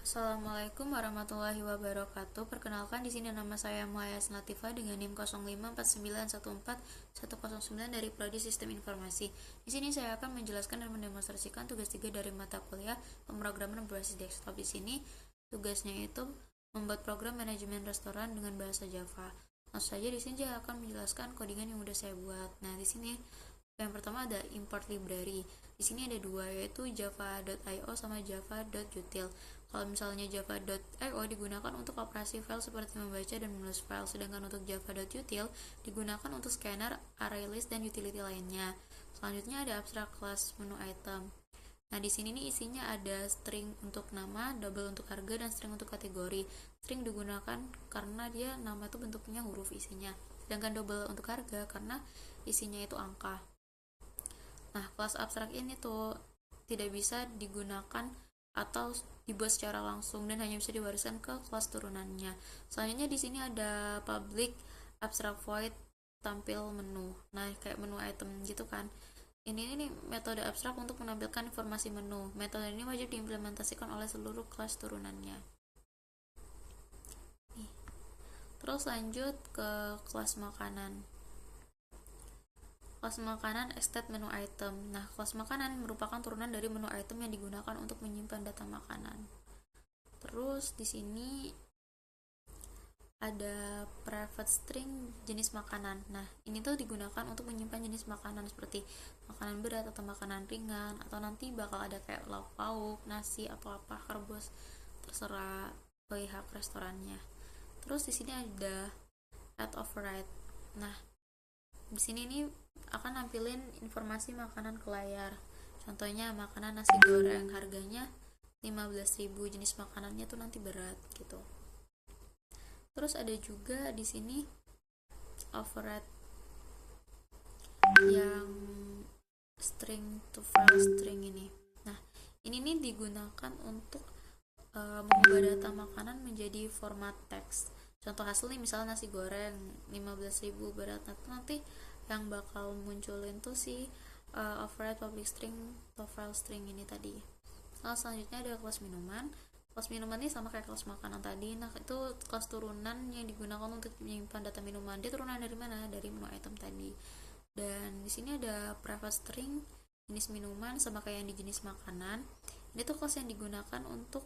Assalamualaikum warahmatullahi wabarakatuh. Perkenalkan di sini nama saya Muhayyas Latifah dengan NIM 0549141109 dari Prodi Sistem Informasi. Di sini saya akan menjelaskan dan mendemonstrasikan tugas 3 dari mata kuliah pemrograman berbasis desktop. Di sini tugasnya itu membuat program manajemen restoran dengan bahasa Java. Langsung saja di sini saya akan menjelaskan codingan yang udah saya buat. Nah, di sini yang pertama ada import library. Di sini ada dua, yaitu java.io sama java.util. Kalau misalnya java.io digunakan untuk operasi file seperti membaca dan menulis file, sedangkan untuk java.util digunakan untuk scanner, array list, dan utility lainnya. Selanjutnya ada abstrak class menu item. Nah, di sini nih isinya ada string untuk nama, double untuk harga, dan string untuk kategori. String digunakan karena dia nama itu bentuknya huruf isinya, sedangkan double untuk harga karena isinya itu angka. Nah, kelas abstrak ini tuh tidak bisa digunakan atau dibuat secara langsung dan hanya bisa diwariskan ke kelas turunannya. Selanjutnya di sini ada public abstract void tampil menu. Nah, kayak menu item gitu kan. Ini metode abstrak untuk menampilkan informasi menu. Metode ini wajib diimplementasikan oleh seluruh kelas turunannya. Terus lanjut ke kelas makanan. Kelas makanan state menu item. Nah, kelas makanan merupakan turunan dari menu item yang digunakan untuk menyimpan data makanan. Terus di sini ada private string jenis makanan. Nah, ini tuh digunakan untuk menyimpan jenis makanan seperti makanan berat atau makanan ringan, atau nanti bakal ada kayak lauk pauk, nasi atau apa, karbos, terserah pihak restorannya. Terus di sini ada add override. Nah, di sini nih akan nampilin informasi makanan ke layar. Contohnya makanan nasi goreng harganya 15.000, jenis makanannya tuh nanti berat gitu. Terus ada juga di sini override yang string to file string ini. Nah, ini nih digunakan untuk mengubah data makanan menjadi format teks. Contoh hasil nih misalnya nasi goreng 15.000 berat, nanti yang bakal munculin tuh si override public string to file string ini tadi. Selanjutnya ada kelas minuman. Kelas minuman ini sama kayak kelas makanan tadi. Nah, itu kelas turunan yang digunakan untuk menyimpan data minuman. Dia turunan dari mana? Dari menu item tadi. Dan di sini ada private string jenis minuman sama kayak yang di jenis makanan. Ini tuh kelas yang digunakan untuk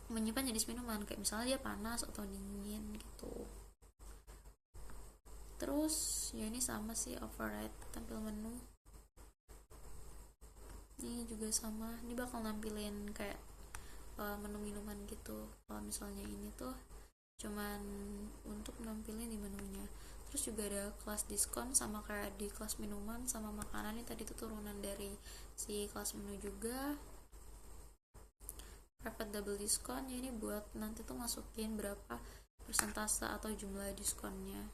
menyimpan jenis minuman, kayak misalnya dia panas atau dingin gitu. Terus ya ini sama sih override tampil menu. Ini juga sama, ini bakal nampilin kayak menu minuman gitu. Kalau misalnya ini tuh cuman untuk nampilin di menunya. Terus juga ada kelas diskon sama kayak di kelas minuman sama makanan, ini tadi tuh turunan dari si kelas menu juga. Private double diskon ya, ini buat nanti tuh masukin berapa persentase atau jumlah diskonnya.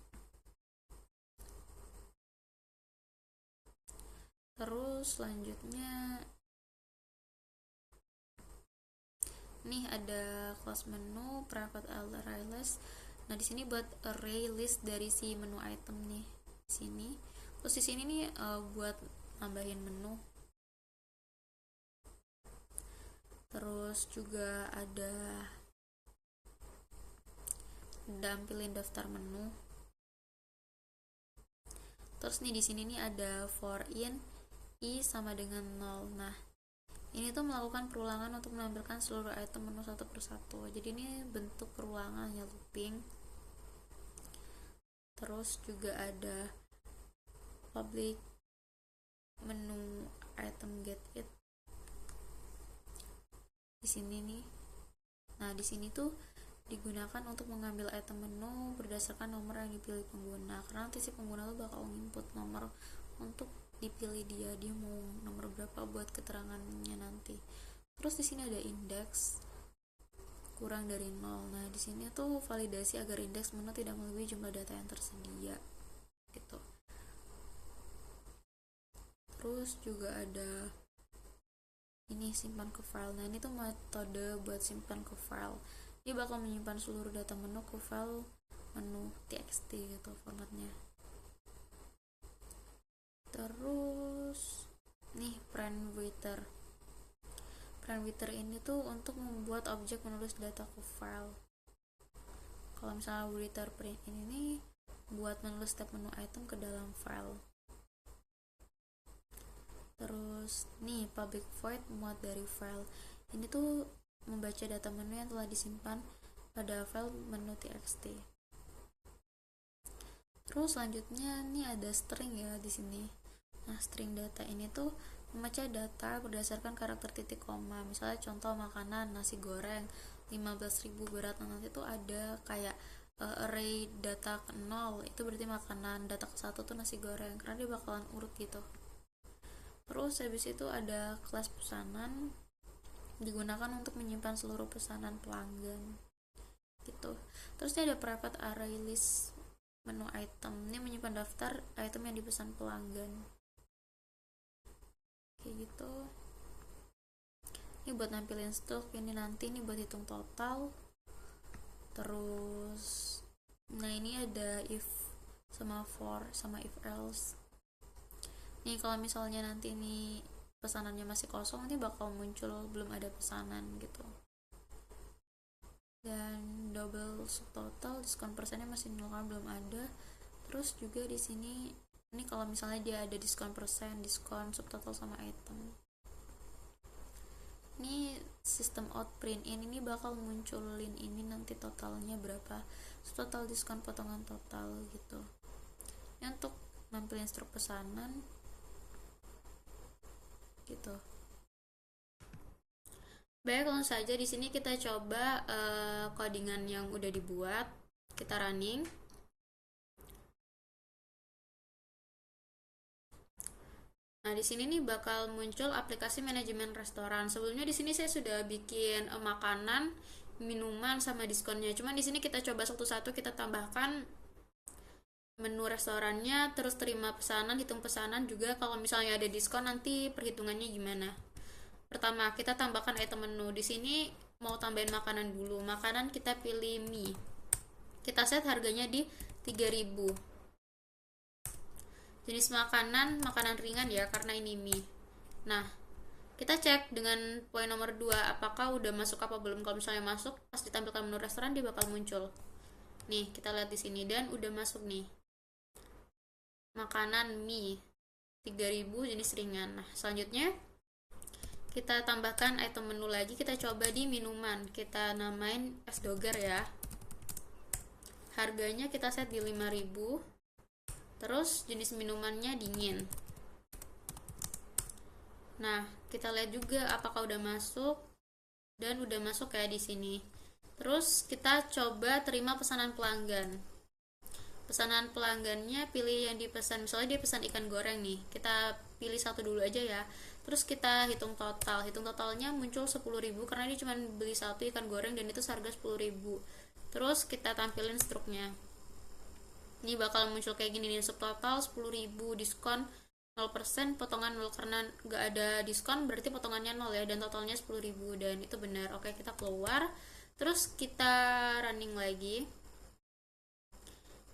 Terus selanjutnya nih ada kelas menu private array list. Nah, di sini buat array list dari si menu item nih di sini. Terus di sini nih buat nambahin menu. Terus juga ada nampilin daftar menu. Terus nih di sini nih ada for in i sama dengan 0. Nah, ini tuh melakukan perulangan untuk menampilkan seluruh item menu satu persatu. Jadi ini bentuk perulangan ya, looping. Terus juga ada public menu item get it di sini nih. Nah, di sini tuh digunakan untuk mengambil item menu berdasarkan nomor yang dipilih pengguna, karena nanti si pengguna tuh bakal input nomor untuk dipilih dia mau nomor berapa buat keterangannya nanti. Terus di sini ada indeks kurang dari 0. Nah, di sini tuh validasi agar indeks menu tidak melebihi jumlah data yang tersedia gitu. Terus juga ada ini simpan ke file. Nah, ini tuh metode buat simpan ke file. Dia bakal menyimpan seluruh data menu ke file menu txt gitu formatnya. Terus nih print waiter. parameter ini tuh untuk membuat objek menulis data ke file. Kalau misalnya writer print ini buat menulis step menu item ke dalam file. Terus nih public void mode dari file ini tuh membaca data menu yang telah disimpan pada file menu txt. Terus selanjutnya nih ada string ya di sini. Nah, string data ini tuh membaca data berdasarkan karakter titik koma. Misalnya contoh makanan nasi goreng 15.000 berat. Nah, nanti tuh ada kayak array data ke 0 itu berarti makanan, data ke 1 tuh nasi goreng, karena dia bakalan urut gitu. Terus habis itu ada kelas pesanan, digunakan untuk menyimpan seluruh pesanan pelanggan gitu. Terus ini ada private array list menu item, ini menyimpan daftar item yang dipesan pelanggan kayak gitu. Ini buat nampilin stok, ini nanti ini buat hitung total. Terus nah ini ada if sama for sama if else. Nih kalau misalnya nanti ini pesanannya masih kosong, nanti bakal muncul belum ada pesanan gitu. Dan double subtotal diskon persennya masih 0 kan belum ada. Terus juga di sini ini kalau misalnya dia ada diskon persen, diskon subtotal sama item. Ini sistem out print ini bakal munculin ini nanti totalnya berapa, subtotal, diskon, potongan total gitu. Ini untuk nampilin struk pesanan gitu. Baik, langsung saja di sini kita coba codingan yang udah dibuat, kita running. Nah, di sini nih bakal muncul aplikasi manajemen restoran. Sebelumnya di sini saya sudah bikin makanan, minuman sama diskonnya. Cuman di sini kita coba satu-satu, kita tambahkan menu restorannya, terus terima pesanan, hitung pesanan juga. Kalau misalnya ada diskon nanti perhitungannya gimana. Pertama, kita tambahkan item menu. Di sini mau tambahin makanan dulu. Makanan kita pilih mie. Kita set harganya di 3.000. Jenis makanan ringan ya, karena ini mie. Nah, kita cek dengan poin nomor 2 apakah udah masuk apa belum. Kalau misalnya masuk, pas ditampilkan menu restoran dia bakal muncul. Nih, kita lihat di sini dan udah masuk nih. Makanan mie 3.000 jenis ringan. Nah, selanjutnya kita tambahkan item menu lagi, kita coba di minuman. Kita namain es doger ya. Harganya kita set di 5.000. Terus jenis minumannya dingin. Nah, kita lihat juga apakah udah masuk, dan udah masuk kayak di sini. Terus kita coba terima pesanan pelanggan. Pesanan pelanggannya pilih yang dipesan, misalnya dia pesan ikan goreng nih. Kita pilih satu dulu aja ya. Terus kita hitung total. Hitung totalnya muncul 10.000 karena dia cuma beli satu ikan goreng dan itu seharga 10.000. Terus kita tampilin struknya. Ini bakal muncul kayak gini nih, subtotal 10.000, diskon 0%, potongan 0 karena nggak ada diskon berarti potongannya 0 ya, dan totalnya 10.000 dan itu benar. Oke, kita keluar. Terus kita running lagi.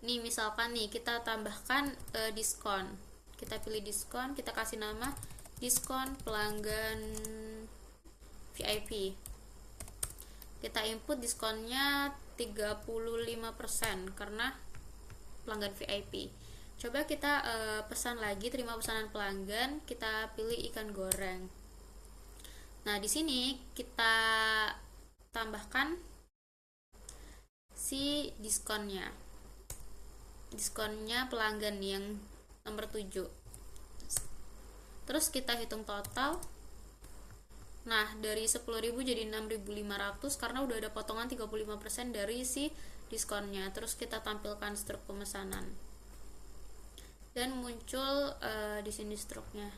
Nih misalkan nih kita tambahkan diskon. Kita pilih diskon, kita kasih nama diskon pelanggan VIP. Kita input diskonnya 35% karena pelanggan VIP. Coba kita pesan lagi, terima pesanan pelanggan, kita pilih ikan goreng. Nah, di sini kita tambahkan si diskonnya. Diskonnya pelanggan yang nomor 7. Terus kita hitung total. Nah, dari 10.000 jadi 6.500 karena udah ada potongan 35% dari si diskonnya. Terus kita tampilkan struk pemesanan dan muncul di sini struknya.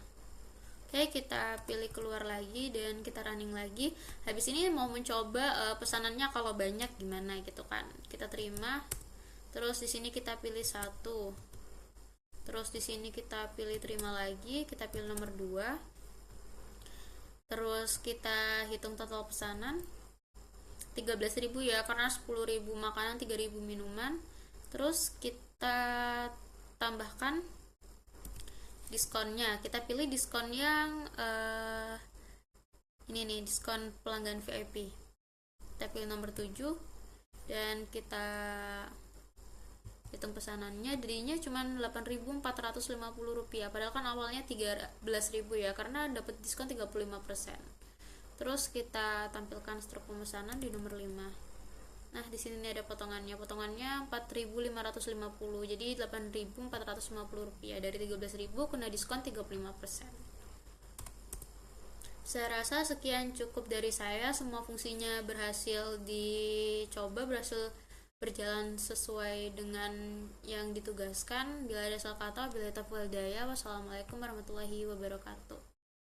Oke, kita pilih keluar lagi dan kita running lagi. Habis ini mau mencoba pesanannya kalau banyak gimana gitu kan. Kita terima. Terus di sini kita pilih 1. Terus di sini kita pilih terima lagi, kita pilih nomor 2. Terus kita hitung total pesanan 13.000 ya, karena 10.000 makanan, 3.000 minuman. Terus kita tambahkan diskonnya. Kita pilih diskon yang ini nih diskon pelanggan VIP. Kita pilih nomor 7 dan kita hitung pesanannya, jadinya cuma Rp8.450, padahal kan awalnya 13.000 ya, karena dapat diskon 35%. Terus kita tampilkan struk pemesanan di nomor 5. Nah, di sini ada potongannya. Potongannya 4.550. Jadi Rp8.450. Dari 13.000 kena diskon 35%. Saya rasa sekian cukup dari saya. Semua fungsinya berhasil dicoba, berhasil berjalan sesuai dengan yang ditugaskan. Bila ada salah kata, bila taufiq wal hidayah. Wassalamualaikum warahmatullahi wabarakatuh.